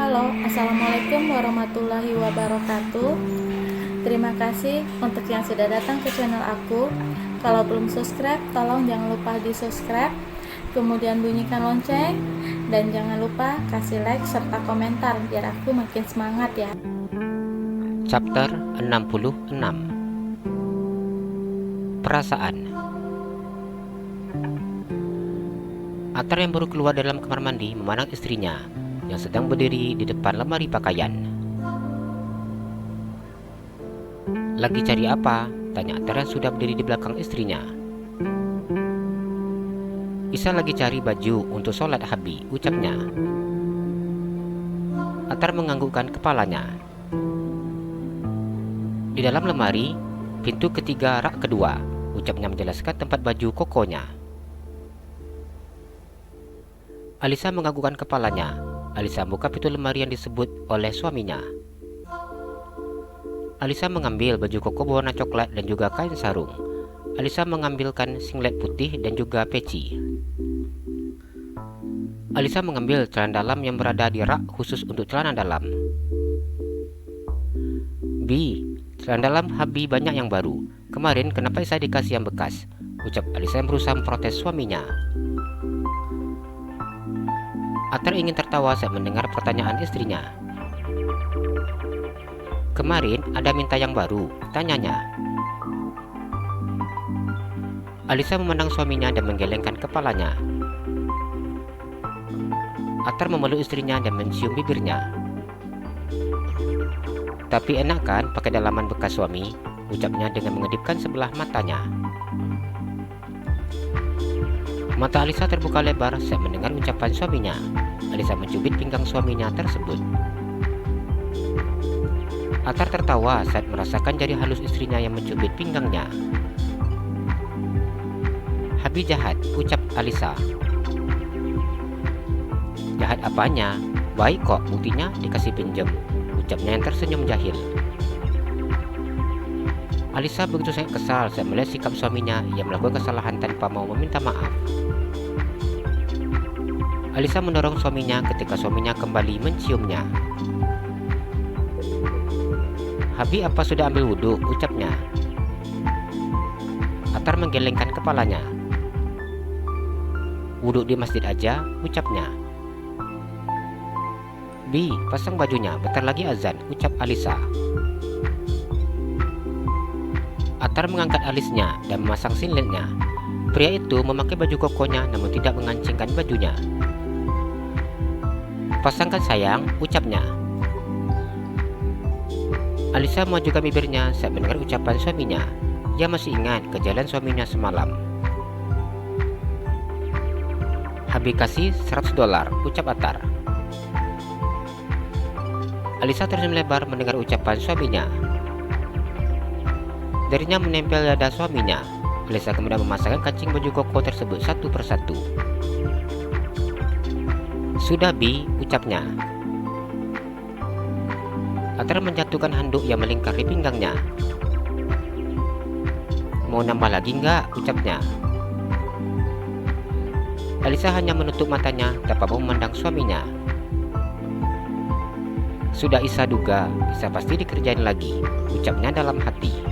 Halo, Assalamualaikum warahmatullahi wabarakatuh. Terima kasih untuk yang sudah datang ke channel aku. Kalau belum subscribe, tolong jangan lupa di subscribe, kemudian bunyikan lonceng, dan jangan lupa kasih like serta komentar biar aku makin semangat ya. Chapter 66. Perasaan. Atar yang baru keluar dari dalam kamar mandi memandang istrinya yang sedang berdiri di depan lemari pakaian. "Lagi cari apa?" tanya Atar yang sudah berdiri di belakang istrinya. "Isa lagi cari baju untuk sholat Habi," ucapnya. Atar menganggukkan kepalanya. "Di dalam lemari, pintu ketiga rak kedua," ucapnya menjelaskan tempat baju kokonya. Alisa menganggukkan kepalanya. Alisa buka pintu lemari yang disebut oleh suaminya. Alisa mengambil baju koko berwarna coklat dan juga kain sarung. Alisa mengambilkan singlet putih dan juga peci. Alisa mengambil celana dalam yang berada di rak khusus untuk celana dalam. "Bi, celana dalam Habi banyak yang baru. Kemarin kenapa saya dikasih yang bekas?" ucap Alisa yang berusaha memprotes suaminya. Atar ingin tertawa saat mendengar pertanyaan istrinya. "Kemarin ada minta yang baru?" tanyanya. Alisa memandang suaminya dan menggelengkan kepalanya. Atar memeluk istrinya dan mencium bibirnya. "Tapi enak kan pakai dalaman bekas suami?" ucapnya dengan mengedipkan sebelah matanya. Mata Alisa terbuka lebar saat mendengar ucapan suaminya. Alisa mencubit pinggang suaminya tersebut. Atar tertawa saat merasakan jari halus istrinya yang mencubit pinggangnya. "Habi jahat," ucap Alisa. "Jahat apanya? Baik kok, buktinya dikasih pinjem," ucapnya yang tersenyum jahil. Alisa begitu sangat kesal saat melihat sikap suaminya yang melakukan kesalahan tanpa mau meminta maaf. Alisa mendorong suaminya ketika suaminya kembali menciumnya. "Habi apa sudah ambil wudhu?" ucapnya. Atar menggelengkan kepalanya. "Wudhu di masjid aja," ucapnya. "Bi, pasang bajunya, bentar lagi azan," ucap Alisa. Atar mengangkat alisnya dan memasang singletnya. Pria itu memakai baju kokonya namun tidak mengancingkan bajunya. "Pasangkan sayang," ucapnya. Alisa memajukan bibirnya saat mendengar ucapan suaminya. Dia masih ingat kejadian suaminya semalam. "Habi kasih $100," ucap Atar. Alisa tersenyum lebar mendengar ucapan suaminya. Jarinya menempel dada suaminya. Alisa kemudian memasangkan kancing baju koko tersebut satu persatu. "Sudah Bi," ucapnya. Atar menjatuhkan handuk yang melingkar di pinggangnya. "Mau nambah lagi nggak?" ucapnya. Alisa hanya menutup matanya tanpa mau memandang suaminya. "Sudah Isa duga, Isa pasti dikerjain lagi," ucapnya dalam hati.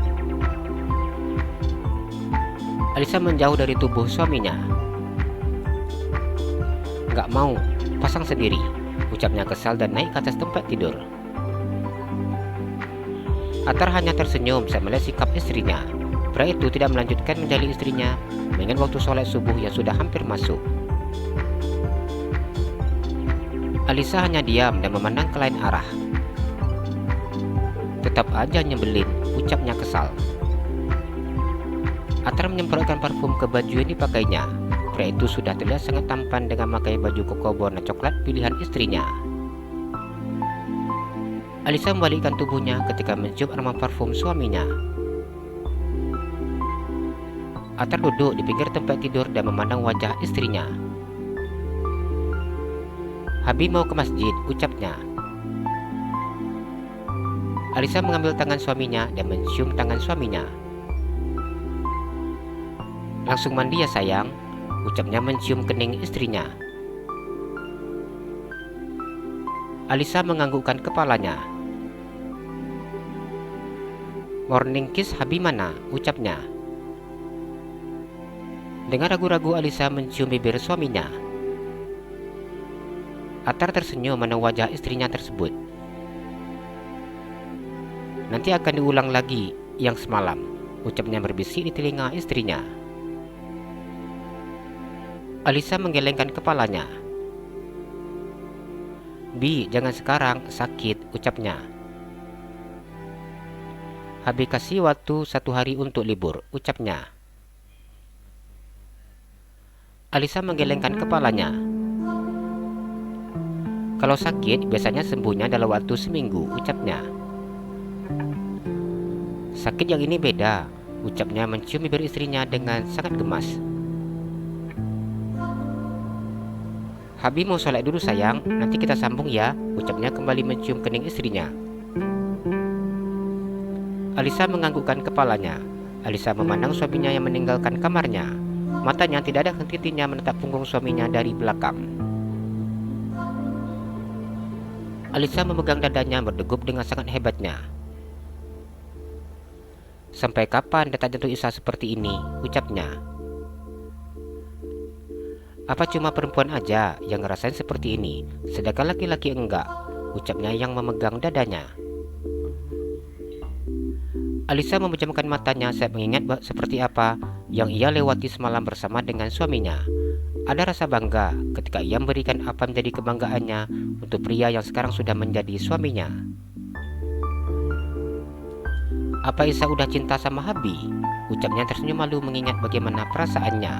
Alisa menjauh dari tubuh suaminya. "Nggak mau, pasang sendiri," ucapnya kesal dan naik ke atas tempat tidur. Atar hanya tersenyum saat melihat sikap istrinya. Pria itu tidak melanjutkan menjali istrinya mengingat waktu sholat subuh yang sudah hampir masuk. Alisa hanya diam dan memandang ke lain arah. "Tetap aja nyebelin," ucapnya kesal. Atar menyemprotkan parfum ke baju yang dipakainya. Pria itu sudah terlihat sangat tampan dengan memakai baju koko berwarna coklat pilihan istrinya. Alisa membalikkan tubuhnya ketika mencium aroma parfum suaminya. Atar duduk di pinggir tempat tidur dan memandang wajah istrinya. "Habi mau ke masjid," ucapnya. Alisa mengambil tangan suaminya dan mencium tangan suaminya. "Langsung mandi ya sayang," ucapnya mencium kening istrinya. Alisa menganggukkan kepalanya. "Morning kiss Habi mana?" ucapnya. Dengan ragu-ragu Alisa mencium bibir suaminya. Attar tersenyum memandang wajah istrinya tersebut. "Nanti akan diulang lagi yang semalam," ucapnya berbisik di telinga istrinya. Alisa menggelengkan kepalanya. "Bi, jangan sekarang, sakit," ucapnya. "Habi kasih waktu 1 hari untuk libur," ucapnya. Alisa menggelengkan kepalanya. "Kalau sakit, biasanya sembuhnya dalam waktu seminggu," ucapnya. "Sakit yang ini beda," ucapnya mencium bibir istrinya dengan sangat gemas. "Habi mau sholat dulu sayang, nanti kita sambung ya," ucapnya kembali mencium kening istrinya. Alisa menganggukkan kepalanya. Alisa memandang suaminya yang meninggalkan kamarnya. Matanya tidak ada henti-hentinya menatap punggung suaminya dari belakang. Alisa memegang dadanya berdegup dengan sangat hebatnya. "Sampai kapan detak jantung Isa seperti ini?" ucapnya. "Apa cuma perempuan aja yang ngerasain seperti ini, sedangkan laki-laki enggak?" ucapnya yang memegang dadanya. Alisa memejamkan matanya saat mengingat seperti apa yang ia lewati semalam bersama dengan suaminya. Ada rasa bangga ketika ia memberikan apa menjadi kebanggaannya untuk pria yang sekarang sudah menjadi suaminya. "Apa Isa udah cinta sama Habi?" ucapnya tersenyum malu mengingat bagaimana perasaannya.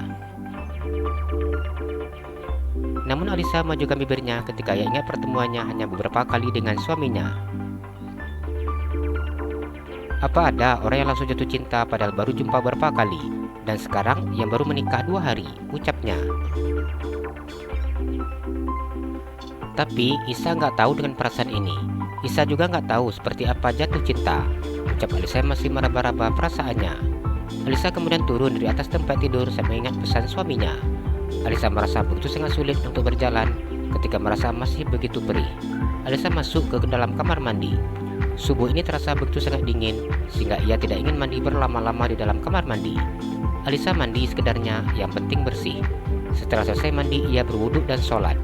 Namun Alisa majukan bibirnya ketika ia ingat pertemuannya hanya beberapa kali dengan suaminya. "Apa ada orang yang langsung jatuh cinta padahal baru jumpa beberapa kali, dan sekarang yang baru menikah 2 hari, ucapnya. Tapi Isa nggak tahu dengan perasaan ini. Isa juga nggak tahu seperti apa jatuh cinta, ucap Alisa masih meraba-raba perasaannya. Alisa kemudian turun dari atas tempat tidur sambil mengingat pesan suaminya. Alisa merasa begitu sangat sulit untuk berjalan ketika merasa masih begitu perih. Alisa masuk ke dalam kamar mandi. Subuh ini terasa begitu sangat dingin sehingga ia tidak ingin mandi berlama-lama di dalam kamar mandi. Alisa mandi sekedarnya, yang penting bersih. Setelah selesai mandi, ia berwudhu dan sholat.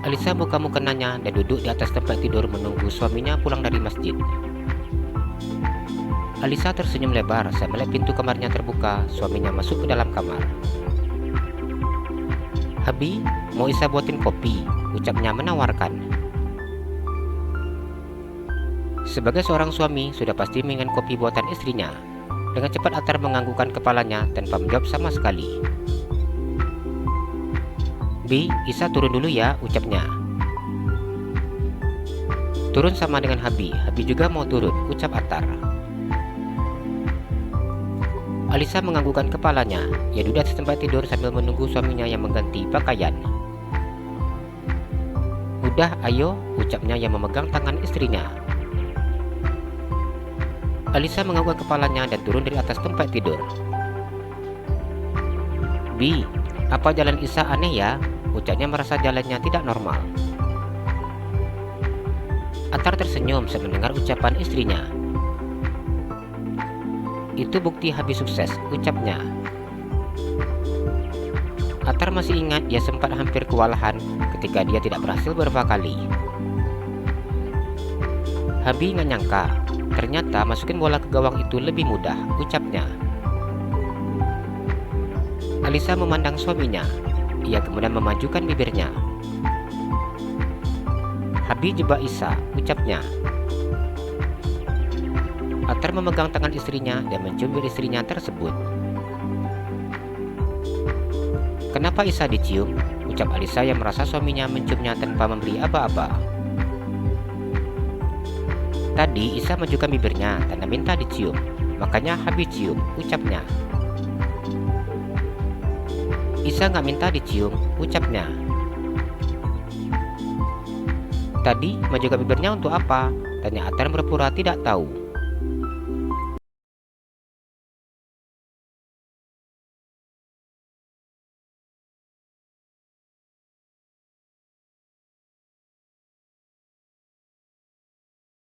Alisa buka mukenanya dan duduk di atas tempat tidur menunggu suaminya pulang dari masjid. Alisa tersenyum lebar saat melihat pintu kamarnya terbuka. Suaminya masuk ke dalam kamar. "Habi, mau Isa buatin kopi?" ucapnya menawarkan. Sebagai seorang suami, sudah pasti menginginkan kopi buatan istrinya. Dengan cepat Attar menganggukkan kepalanya tanpa menjawab sama sekali. "Bi, Isa turun dulu ya," ucapnya. "Turun sama dengan Habi, Habi juga mau turun," ucap Attar. Alisa menganggukkan kepalanya. Ia duduk di tempat tidur sambil menunggu suaminya yang mengganti pakaian. "Udah, ayo," ucapnya yang memegang tangan istrinya. Alisa menganggukkan kepalanya dan turun dari atas tempat tidur. "Bi, apa jalan Isa aneh ya?" ucapnya merasa jalannya tidak normal. Attar tersenyum saat mendengar ucapan istrinya. "Itu bukti Habi sukses," ucapnya. Attar masih ingat dia sempat hampir kewalahan ketika dia tidak berhasil beberapa kali. Habi nggak nyangka, ternyata masukin bola ke gawang itu lebih mudah, ucapnya. Alisa memandang suaminya. Ia kemudian memajukan bibirnya. "Habi jebak Isa," ucapnya. Attar memegang tangan istrinya dan mencium bibir istrinya tersebut. "Kenapa Isa dicium?" ucap Alisa yang merasa suaminya menciumnya tanpa memberi aba-aba. "Tadi Isa majukan bibirnya tanda minta dicium, makanya Habi cium," ucapnya. "Isa nggak minta dicium," ucapnya. "Tadi majukan bibirnya untuk apa?" tanya Attar berpura tidak tahu.